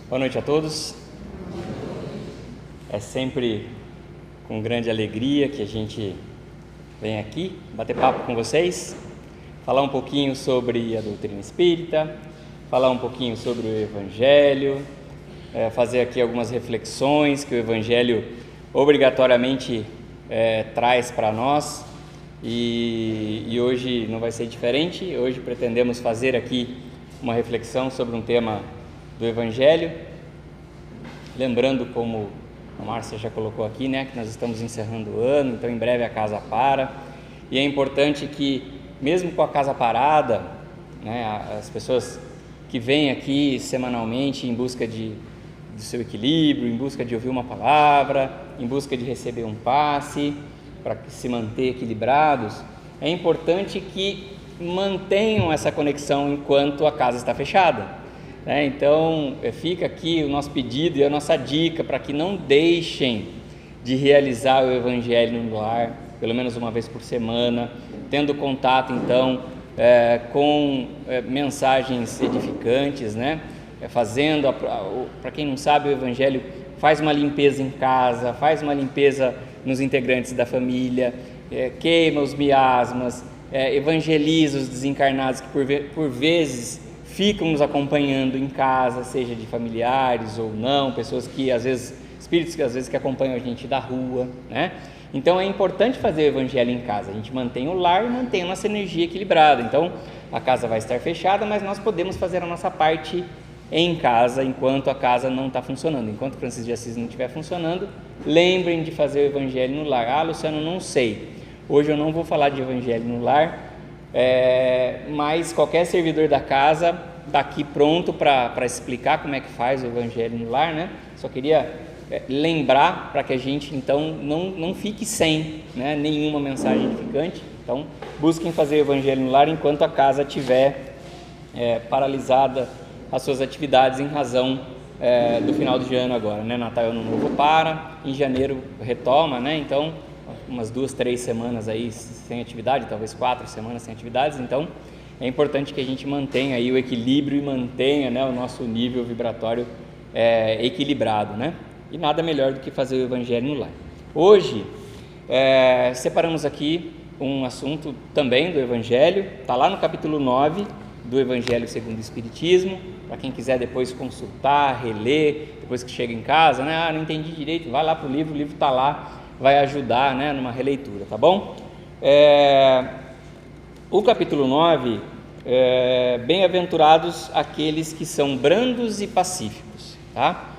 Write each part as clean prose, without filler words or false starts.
Boa noite a todos. É sempre com grande alegria que a gente vem aqui bater papo com vocês, falar um pouquinho sobre a doutrina espírita, falar um pouquinho sobre o Evangelho, fazer aqui algumas reflexões que o Evangelho obrigatoriamente traz para nós, e hoje não vai ser diferente. Hoje pretendemos fazer aqui uma reflexão sobre um tema do Evangelho, lembrando, como a Márcia já colocou aqui, né, que nós estamos encerrando o ano, então em breve a casa para, e é importante que, mesmo com a casa parada, né, as pessoas que vêm aqui semanalmente em busca do seu equilíbrio, em busca de ouvir uma palavra, em busca de receber um passe, para se manter equilibrados, é importante que mantenham essa conexão enquanto a casa está fechada. Então fica aqui o nosso pedido e a nossa dica para que não deixem de realizar o Evangelho no lar, pelo menos uma vez por semana, tendo contato então com mensagens edificantes, né? Fazendo, para quem não sabe, o Evangelho faz uma limpeza em casa, faz uma limpeza nos integrantes da família, queima os miasmas, evangeliza os desencarnados que por vezes ficam nos acompanhando em casa, seja de familiares ou não, pessoas que às vezes, espíritos que às vezes que acompanham a gente da rua, né? Então é importante fazer o Evangelho em casa, a gente mantém o lar e mantém a nossa energia equilibrada. Então a casa vai estar fechada, mas nós podemos fazer a nossa parte em casa, enquanto a casa não está funcionando. Enquanto Francisco de Assis não estiver funcionando, lembrem de fazer o Evangelho no lar. Ah, Luciano, não sei, hoje eu não vou falar de Evangelho no lar, mas qualquer servidor da casa está aqui pronto para explicar como é que faz o Evangelho no lar, né? Só queria lembrar para que a gente então não fique sem, né, nenhuma mensagem edificante. Então busquem fazer o Evangelho no lar enquanto a casa estiver paralisada as suas atividades em razão do final de ano agora, né? Natal e Ano Novo para, em janeiro retoma, né? Então umas 2-3 semanas aí sem atividade, talvez 4 semanas sem atividades. Então é importante que a gente mantenha aí o equilíbrio e mantenha, né, o nosso nível vibratório equilibrado, né? E nada melhor do que fazer o Evangelho no lar. Hoje separamos aqui um assunto também do Evangelho, está lá no capítulo 9 do Evangelho segundo o Espiritismo, para quem quiser depois consultar, reler, depois que chega em casa, né? Não entendi direito, vai lá para o livro está lá, vai ajudar, né, numa releitura, tá bom? O capítulo 9, bem-aventurados aqueles que são brandos e pacíficos, tá?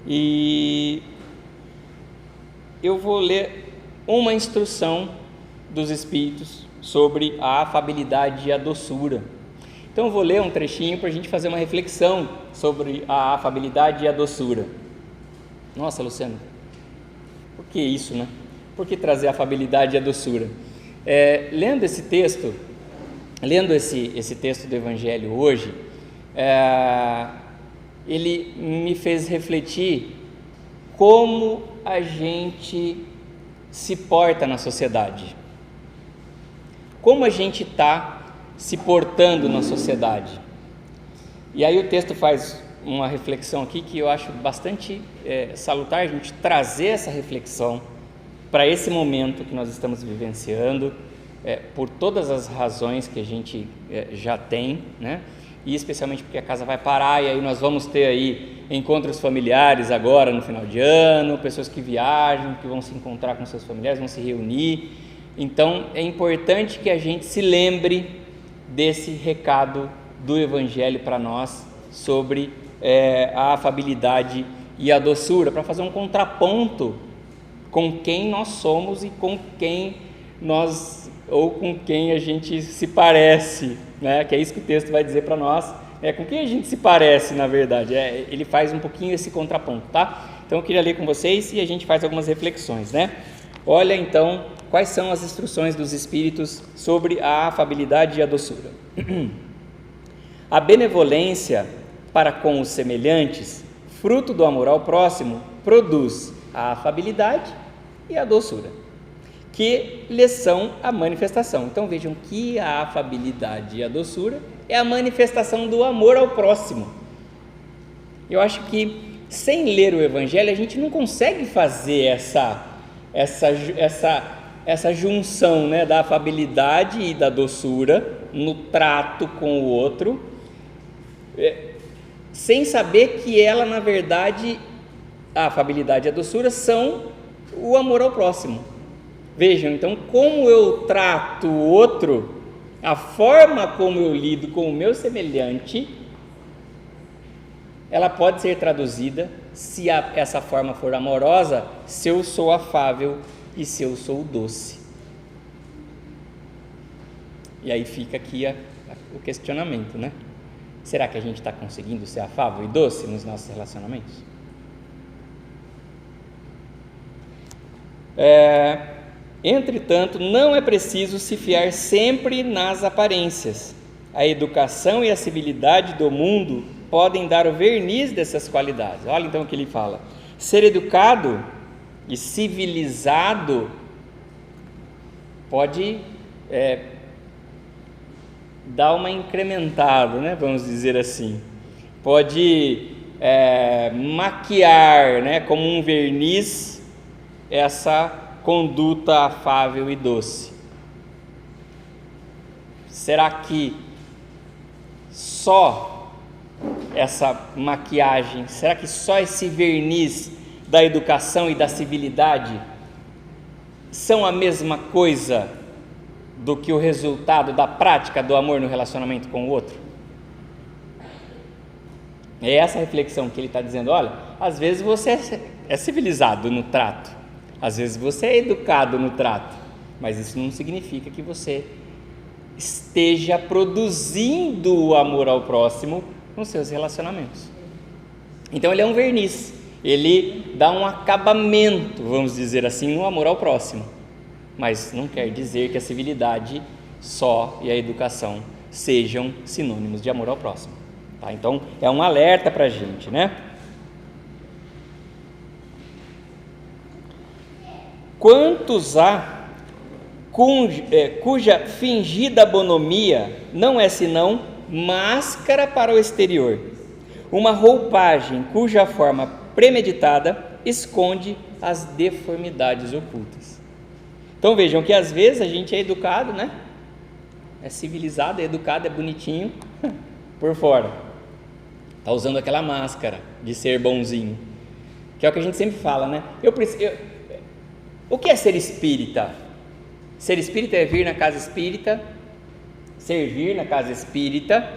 E eu vou ler uma instrução dos Espíritos sobre a afabilidade e a doçura. Então eu vou ler um trechinho para a gente fazer uma reflexão sobre a afabilidade e a doçura. Nossa, Luciano, por que isso, né? Por que trazer a afabilidade e a doçura? Lendo esse texto do Evangelho hoje, ele me fez refletir como a gente se porta na sociedade, como a gente está se portando na sociedade. E aí o texto faz uma reflexão aqui que eu acho bastante salutar a gente trazer essa reflexão para esse momento que nós estamos vivenciando, por todas as razões que a gente já tem, né? E especialmente porque a casa vai parar, e aí nós vamos ter aí encontros familiares agora no final de ano, pessoas que viajam, que vão se encontrar com seus familiares, vão se reunir. Então é importante que a gente se lembre desse recado do Evangelho para nós sobre a afabilidade e a doçura, para fazer um contraponto com quem nós somos e com quem a gente se parece, né? Que é isso que o texto vai dizer para nós, com quem a gente se parece, na verdade. Ele faz um pouquinho esse contraponto, tá? Então eu queria ler com vocês e a gente faz algumas reflexões, né? Olha então quais são as instruções dos Espíritos sobre a afabilidade e a doçura. A benevolência para com os semelhantes, fruto do amor ao próximo, produz a afabilidade e a doçura, que lhes são a manifestação. Então vejam que a afabilidade e a doçura é a manifestação do amor ao próximo. eu acho que sem ler o Evangelho a gente não consegue fazer essa junção, né, da afabilidade e da doçura no trato com o outro, sem saber que ela, na verdade, a afabilidade e a doçura são o amor ao próximo. Vejam, então, como eu trato o outro, a forma como eu lido com o meu semelhante, ela pode ser traduzida, se essa forma for amorosa, se eu sou afável e se eu sou doce. E aí fica aqui o questionamento, né? Será que a gente está conseguindo ser afável e doce nos nossos relacionamentos? Entretanto, não é preciso se fiar sempre nas aparências. A educação e a civilidade do mundo podem dar o verniz dessas qualidades. Olha então o que ele fala: ser educado e civilizado pode dar uma incrementada, né? Vamos dizer assim, pode maquiar, né, como um verniz essa conduta afável e doce. Será que só essa maquiagem, será que só esse verniz da educação e da civilidade são a mesma coisa do que o resultado da prática do amor no relacionamento com o outro? É essa reflexão que ele está dizendo. Olha, às vezes você é civilizado no trato, às vezes você é educado no trato, mas isso não significa que você esteja produzindo o amor ao próximo nos seus relacionamentos. Então ele é um verniz, ele dá um acabamento, vamos dizer assim, no amor ao próximo, mas não quer dizer que a civilidade só e a educação sejam sinônimos de amor ao próximo, tá? Então é um alerta para a gente, né? Quantos há cuja fingida bonomia não é senão máscara para o exterior, uma roupagem cuja forma premeditada esconde as deformidades ocultas. Então vejam que às vezes a gente é educado, né? É civilizado, é educado, é bonitinho por fora, está usando aquela máscara de ser bonzinho, que é o que a gente sempre fala, né? O que é ser espírita? Ser espírita é vir na casa espírita, servir na casa espírita,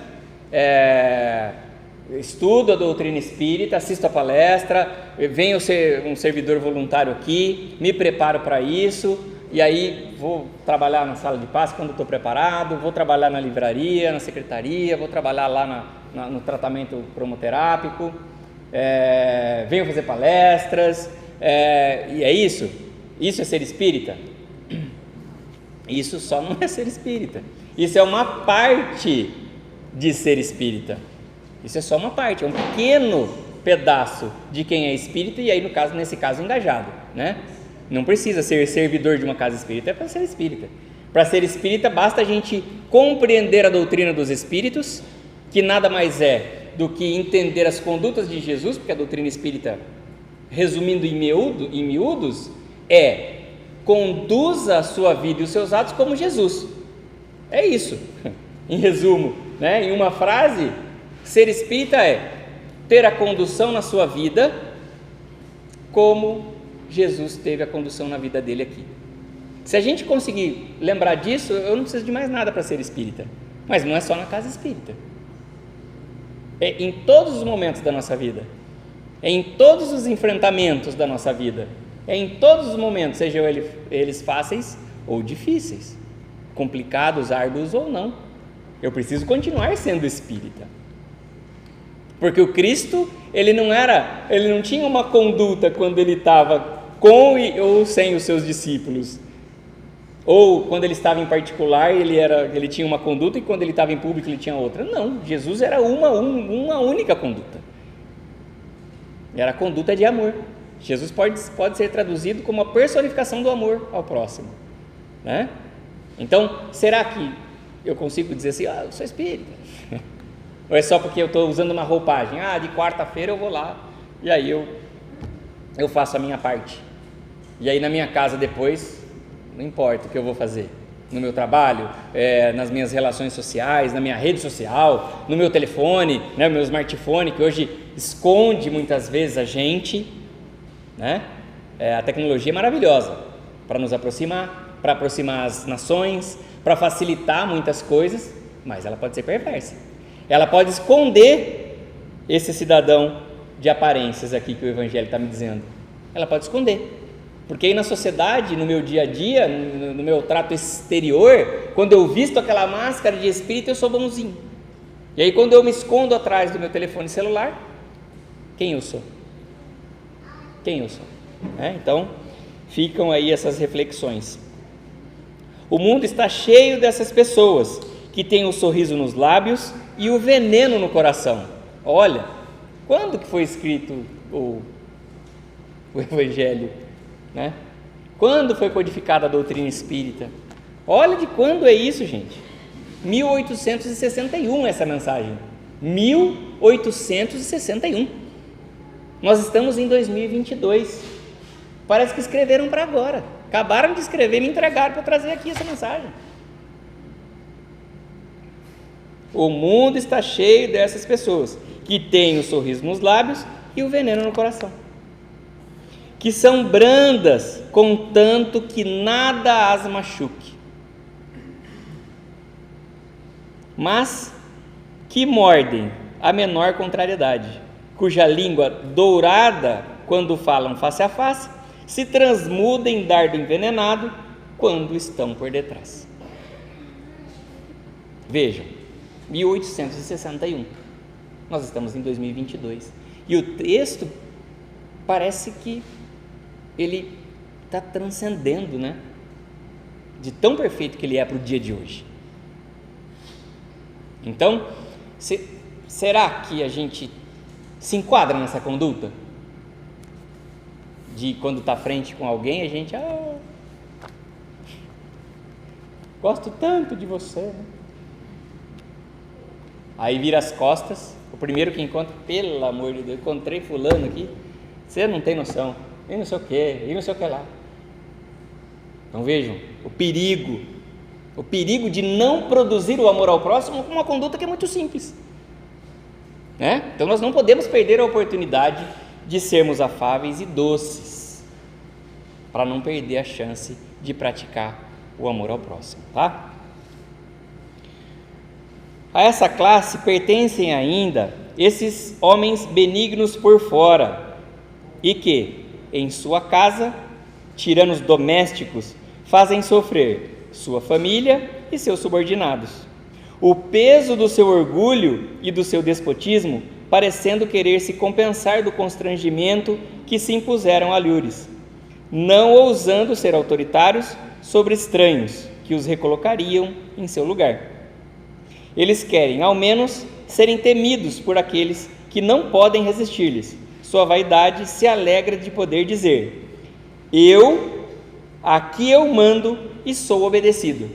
estudo a doutrina espírita, assisto a palestra, venho ser um servidor voluntário aqui, me preparo para isso, e aí vou trabalhar na sala de paz quando estou preparado, vou trabalhar na livraria, na secretaria, vou trabalhar lá no tratamento cromoterápico, venho fazer palestras, e é isso? Isso é ser espírita? Isso só não é ser espírita. Isso é uma parte de ser espírita. Isso é só uma parte, é um pequeno pedaço de quem é espírita, e aí nesse caso engajado, né? Não precisa ser servidor de uma casa espírita para ser espírita. Para ser espírita basta a gente compreender a doutrina dos espíritos, que nada mais é do que entender as condutas de Jesus, porque a doutrina espírita, resumindo em miúdos, conduza a sua vida e os seus atos como Jesus. É isso, em resumo, né? Em uma frase, ser espírita é ter a condução na sua vida como Jesus teve a condução na vida dele aqui. Se a gente conseguir lembrar disso, eu não preciso de mais nada para ser espírita. Mas não é só na casa espírita, é em todos os momentos da nossa vida, é em todos os enfrentamentos da nossa vida, é em todos os momentos, sejam eles fáceis ou difíceis, complicados, árduos ou não. Eu preciso continuar sendo espírita, porque o Cristo, ele não tinha uma conduta quando ele estava com ou sem os seus discípulos, ou quando ele estava em particular ele tinha uma conduta, e quando ele estava em público ele tinha outra. Não, Jesus era uma única conduta, era a conduta de amor. Jesus pode ser traduzido como a personificação do amor ao próximo, né? Então, será que eu consigo dizer assim, eu sou espírita? Ou é só porque eu estou usando uma roupagem? De quarta-feira eu vou lá e aí eu faço a minha parte. E aí na minha casa depois, não importa o que eu vou fazer. No meu trabalho, nas minhas relações sociais, na minha rede social, no meu telefone, né, o meu smartphone, que hoje esconde muitas vezes a gente, né? A tecnologia é maravilhosa para nos aproximar, para aproximar as nações, para facilitar muitas coisas, mas ela pode ser perversa. Ela pode esconder esse cidadão de aparências aqui que o Evangelho está me dizendo. Ela pode esconder. Porque aí na sociedade, no meu dia a dia, no meu trato exterior, quando eu visto aquela máscara de espírito, eu sou bonzinho. E aí quando eu me escondo atrás do meu telefone celular, quem eu sou? Quem eu sou? Então, ficam aí essas reflexões. O mundo está cheio dessas pessoas que têm o sorriso nos lábios e o veneno no coração. Olha, quando que foi escrito o Evangelho? Né? Quando foi codificada a doutrina espírita? Olha de quando é isso, gente. 1861 essa mensagem. 1861. Nós estamos em 2022. Parece que escreveram para agora. Acabaram de escrever e me entregaram para trazer aqui essa mensagem. O mundo está cheio dessas pessoas que têm o sorriso nos lábios e o veneno no coração, que são brandas, contanto que nada as machuque, mas que mordem a menor contrariedade, cuja língua dourada, quando falam face a face, se transmuda em dardo envenenado quando estão por detrás. Vejam, 1861, nós estamos em 2022, e o texto parece que ele está transcendendo, né? De tão perfeito que ele é para o dia de hoje. Então, será que a gente se enquadra nessa conduta? De quando está frente com alguém, a gente, gosto tanto de você, né? Aí vira as costas, o primeiro que encontra, pelo amor de Deus, encontrei fulano aqui, você não tem noção, e não sei o que, e não sei o que lá. Então vejam, o perigo de não produzir o amor ao próximo com uma conduta que é muito simples, né? Então nós não podemos perder a oportunidade de sermos afáveis e doces, para não perder a chance de praticar o amor ao próximo, tá? A essa classe pertencem ainda esses homens benignos por fora e que, em sua casa, tiranos domésticos, fazem sofrer sua família e seus subordinados. O peso do seu orgulho e do seu despotismo parecendo querer se compensar do constrangimento que se impuseram a lures, não ousando ser autoritários sobre estranhos que os recolocariam em seu lugar. Eles querem, ao menos, serem temidos por aqueles que não podem resistir-lhes. Sua vaidade se alegra de poder dizer: aqui eu mando e sou obedecido,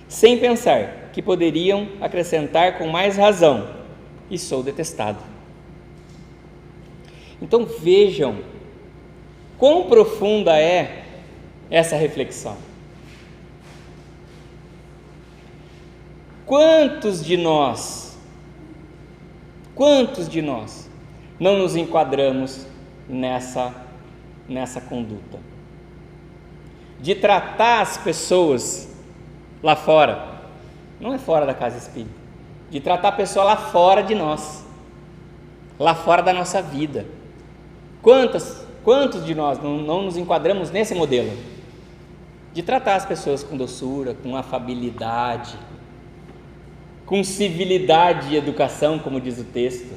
sem pensar que poderiam acrescentar com mais razão: e sou detestado. Então vejam quão profunda é essa reflexão. Quantos de nós não nos enquadramos nessa conduta? De tratar as pessoas lá fora, não é fora da casa espírita, de tratar a pessoa lá fora de nós, lá fora da nossa vida. Quantos de nós não nos enquadramos nesse modelo? De tratar as pessoas com doçura, com afabilidade, com civilidade e educação, como diz o texto.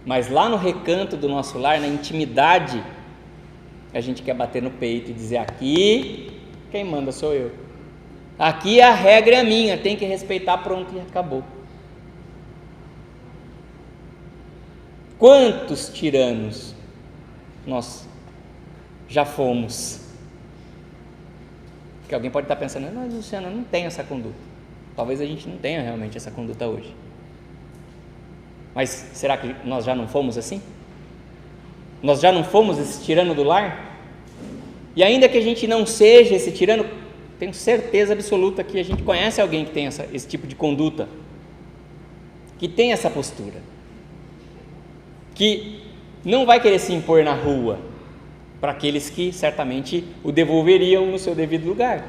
Mas lá no recanto do nosso lar, na intimidade, a gente quer bater no peito e dizer: aqui quem manda sou eu, aqui a regra é minha, tem que respeitar, pronto, e acabou. Quantos tiranos nós já fomos? Que alguém pode estar pensando: mas Luciana, não tem essa conduta. Talvez a gente não tenha realmente essa conduta hoje. Mas será que nós já não fomos assim? Nós já não fomos esse tirano do lar? E ainda que a gente não seja esse tirano, tenho certeza absoluta que a gente conhece alguém que tem esse tipo de conduta, que tem essa postura, que não vai querer se impor na rua para aqueles que certamente o devolveriam no seu devido lugar,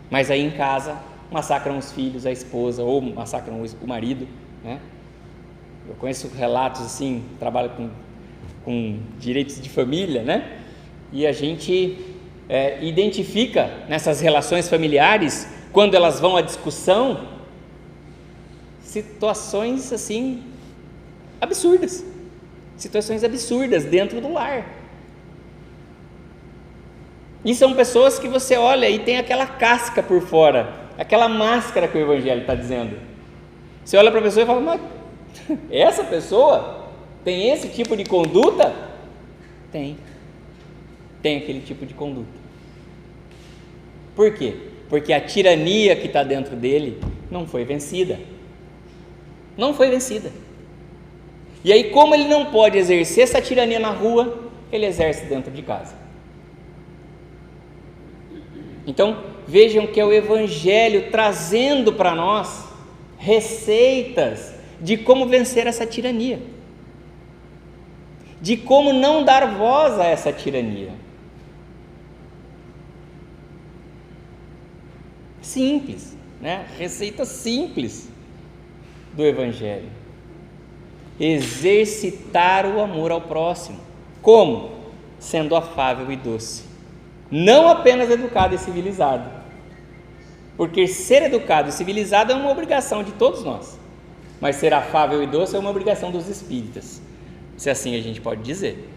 mas aí em casa massacram os filhos, a esposa, ou massacram o marido, né? Eu conheço relatos assim, trabalho com direitos de família, né? E a gente identifica nessas relações familiares, quando elas vão à discussão, situações assim absurdas, situações absurdas dentro do lar. E são pessoas que você olha e tem aquela casca por fora, aquela máscara que o Evangelho está dizendo. Você olha para a pessoa e fala, mas essa pessoa tem esse tipo de conduta? Tem aquele tipo de conduta. Por quê? Porque a tirania que está dentro dele não foi vencida. Não foi vencida. E aí, como ele não pode exercer essa tirania na rua, ele exerce dentro de casa. Então, vejam que é o Evangelho trazendo para nós receitas de como vencer essa tirania, de como não dar voz a essa tirania. Simples, né? Receita simples do Evangelho. Exercitar o amor ao próximo. Como? Sendo afável e doce. Não apenas educado e civilizado, porque ser educado e civilizado é uma obrigação de todos nós, mas ser afável e doce é uma obrigação dos espíritas, se assim a gente pode dizer.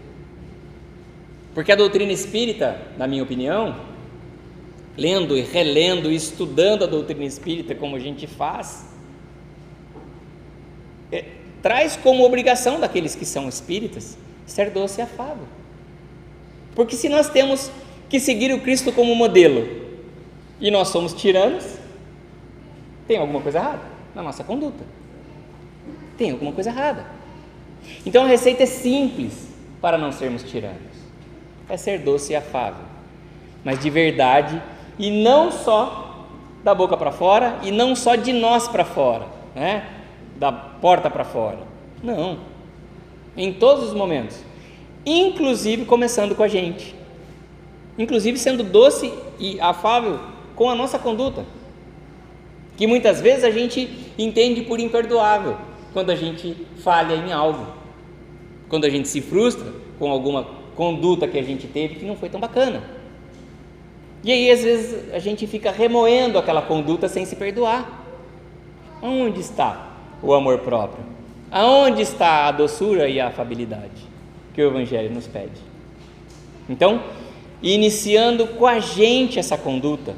Porque a doutrina espírita, na minha opinião, lendo e relendo e estudando a doutrina espírita como a gente faz, traz como obrigação daqueles que são espíritas ser doce e afável. Porque se nós temos que seguir o Cristo como modelo e nós somos tiranos, tem alguma coisa errada na nossa conduta, tem alguma coisa errada. Então a receita é simples para não sermos tiranos, é ser doce e afável, mas de verdade, e não só da boca para fora, e não só de nós para fora, né? Da porta para fora, não, em todos os momentos, inclusive começando com a gente, inclusive sendo doce e afável com a nossa conduta, que muitas vezes a gente entende por imperdoável, quando a gente falha em algo, quando a gente se frustra com alguma conduta que a gente teve que não foi tão bacana, e aí às vezes a gente fica remoendo aquela conduta sem se perdoar. Onde está o amor próprio? Aonde está a doçura e a afabilidade que o Evangelho nos pede? Então, iniciando com a gente essa conduta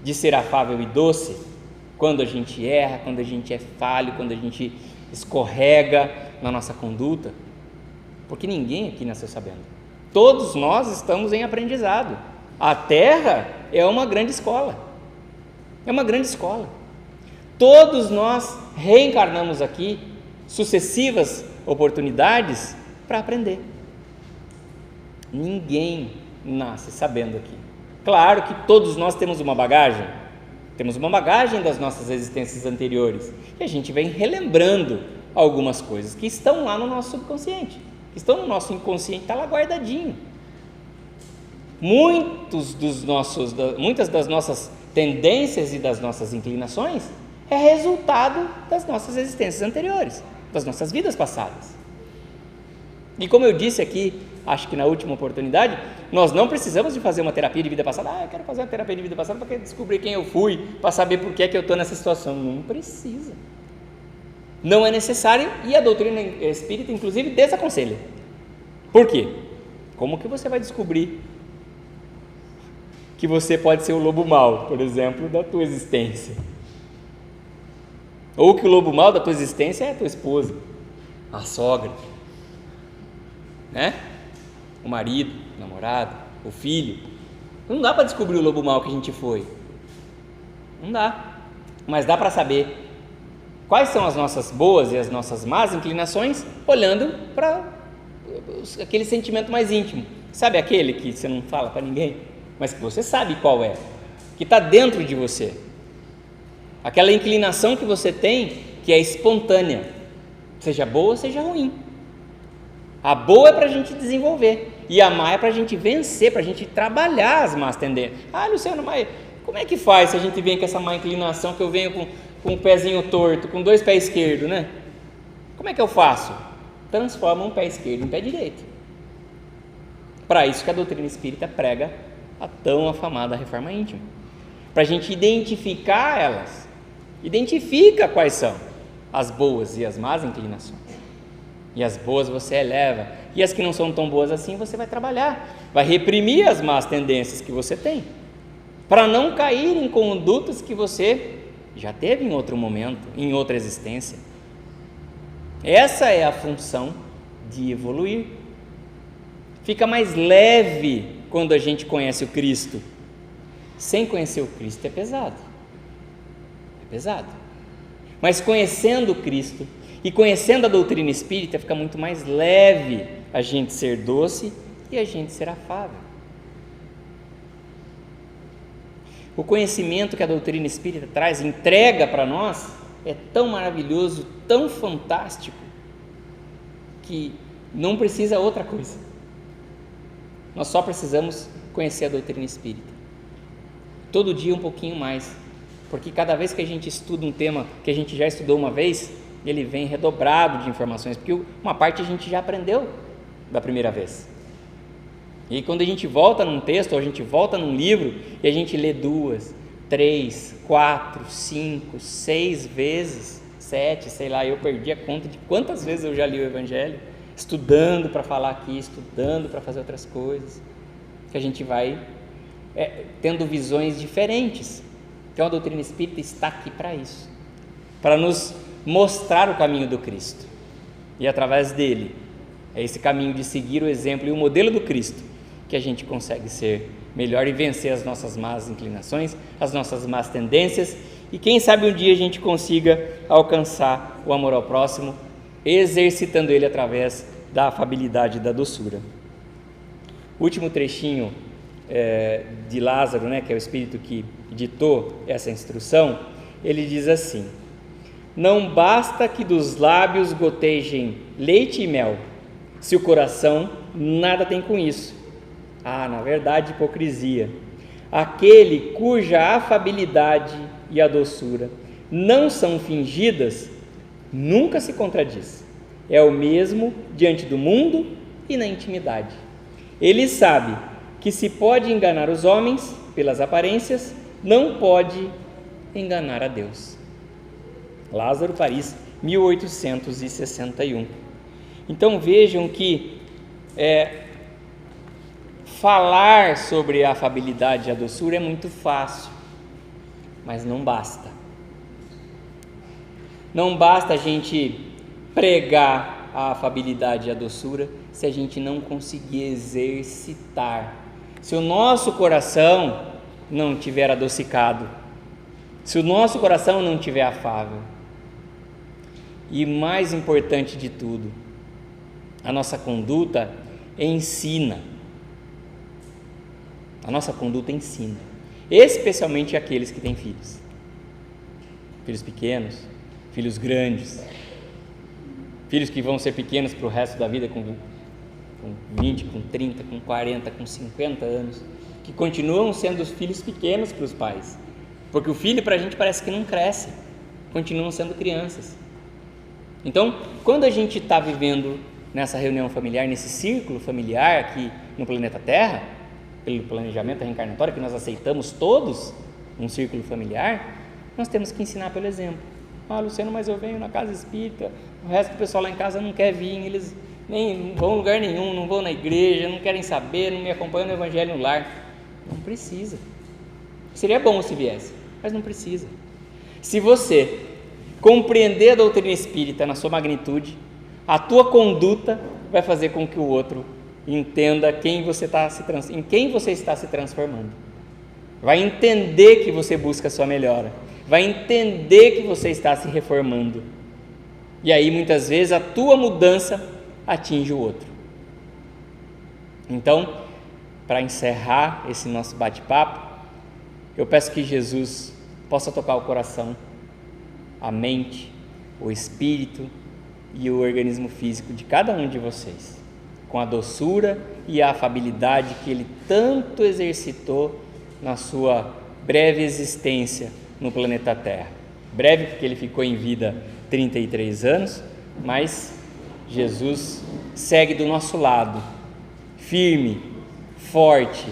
de ser afável e doce, quando a gente erra, quando a gente é falho, quando a gente escorrega na nossa conduta, porque ninguém aqui nasceu sabendo, todos nós estamos em aprendizado. A Terra é uma grande escola, todos nós reencarnamos aqui sucessivas oportunidades para aprender. Ninguém nasce sabendo aqui. Claro que todos nós temos uma bagagem das nossas existências anteriores, e a gente vem relembrando algumas coisas que estão lá no nosso subconsciente, que estão no nosso inconsciente, está lá guardadinho. Muitas das nossas tendências e das nossas inclinações é resultado das nossas existências anteriores, das nossas vidas passadas. E como eu disse aqui, acho que na última oportunidade, nós não precisamos de fazer uma terapia de vida passada. Eu quero fazer uma terapia de vida passada para descobrir quem eu fui, para saber por que é que eu estou nessa situação. Não precisa. Não é necessário, e a doutrina espírita, inclusive, desaconselha. Por quê? Como que você vai descobrir que você pode ser o lobo mau, por exemplo, da tua existência? Ou que o lobo mau da tua existência é a tua esposa, a sogra, né? O marido, o namorado, o filho. Não dá para descobrir o lobo mau que a gente foi. Não dá. Mas dá para saber quais são as nossas boas e as nossas más inclinações olhando para aquele sentimento mais íntimo. Sabe aquele que você não fala para ninguém, mas que você sabe qual é, que está dentro de você. Aquela inclinação que você tem, que é espontânea, seja boa, seja ruim. A boa é para a gente desenvolver, e a má é para a gente vencer, para a gente trabalhar as más tendências. Luciano, mas como é que faz se a gente vem com essa má inclinação, que eu venho com um pezinho torto, com 2 pés esquerdos, né? Como é que eu faço? Transforma um pé esquerdo em pé direito. Para isso que a doutrina espírita prega a tão afamada reforma íntima, para a gente identificar elas. Identifica quais são as boas e as más inclinações. E as boas você eleva, e as que não são tão boas assim você vai trabalhar, vai reprimir as más tendências que você tem, para não cair em condutas que você já teve em outro momento, em outra existência. Essa é a função de evoluir. Fica mais leve quando a gente conhece o Cristo. Sem conhecer o Cristo é pesado. É pesado. Mas conhecendo o Cristo e conhecendo a doutrina espírita, fica muito mais leve a gente ser doce e a gente ser afável. O conhecimento que a doutrina espírita traz, entrega para nós, é tão maravilhoso, tão fantástico, que não precisa outra coisa. Nós só precisamos conhecer a doutrina espírita. Todo dia um pouquinho mais, porque cada vez que a gente estuda um tema que a gente já estudou uma vez, ele vem redobrado de informações, porque uma parte a gente já aprendeu da primeira vez. E aí, quando a gente volta num texto, ou a gente volta num livro, e a gente lê 2, 3, 4, 5, 6 vezes, 7, sei lá, eu perdi a conta de quantas vezes eu já li o Evangelho, estudando para falar aqui, estudando para fazer outras coisas, que a gente vai tendo visões diferentes. Então a doutrina espírita está aqui para isso, para nos mostrar o caminho do Cristo, e através dele, é esse caminho de seguir o exemplo e o modelo do Cristo, que a gente consegue ser melhor e vencer as nossas más inclinações, as nossas más tendências, e quem sabe um dia a gente consiga alcançar o amor ao próximo, exercitando ele através da afabilidade e da doçura. O último trechinho de Lázaro, que é o espírito que ditou essa instrução, ele diz assim: não basta que dos lábios gotejem leite e mel, se o coração nada tem com isso. Na verdade, hipocrisia. Aquele cuja afabilidade e a doçura não são fingidas, nunca se contradiz. É o mesmo diante do mundo e na intimidade. Ele sabe que se pode enganar os homens pelas aparências, não pode enganar a Deus. Lázaro, Paris, 1861. Então vejam que falar sobre a afabilidade e a doçura é muito fácil, mas não basta. Não basta a gente pregar a afabilidade e a doçura se a gente não conseguir exercitar. Se o nosso coração não tiver adocicado, se o nosso coração não tiver afável. E mais importante de tudo, a nossa conduta ensina. A nossa conduta ensina, especialmente aqueles que têm filhos. Filhos pequenos, filhos grandes, filhos que vão ser pequenos para o resto da vida, com 20, com 30, com 40, com 50 anos, que continuam sendo os filhos pequenos para os pais, porque o filho para a gente parece que não cresce, continuam sendo crianças. Então, quando a gente está vivendo nessa reunião familiar, nesse círculo familiar aqui no planeta Terra, pelo planejamento reencarnatório, que nós aceitamos todos um círculo familiar, nós temos que ensinar pelo exemplo. Luciano, mas eu venho na casa espírita, o resto do pessoal lá em casa não quer vir, eles nem vão em lugar nenhum, não vão na igreja, não querem saber, não me acompanham no evangelho no lar. Não precisa. Seria bom se viesse, mas não precisa. Se você compreender a doutrina espírita na sua magnitude, a tua conduta vai fazer com que o outro entenda em quem você está se transformando. Vai entender que você busca a sua melhora. vai entender que você está se reformando. E aí muitas vezes a tua mudança atinge o outro. Então, para encerrar esse nosso bate-papo, eu peço que Jesus possa tocar o coração, a mente, o espírito e o organismo físico de cada um de vocês, com a doçura e a afabilidade que Ele tanto exercitou na sua breve existência no planeta Terra. Breve porque Ele ficou em vida 33 anos, mas Jesus segue do nosso lado, firme, forte,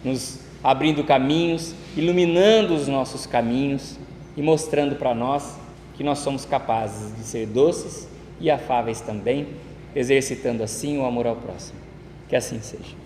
nos abrindo caminhos, iluminando os nossos caminhos e mostrando para nós que nós somos capazes de ser doces e afáveis também, exercitando assim o amor ao próximo. Que assim seja.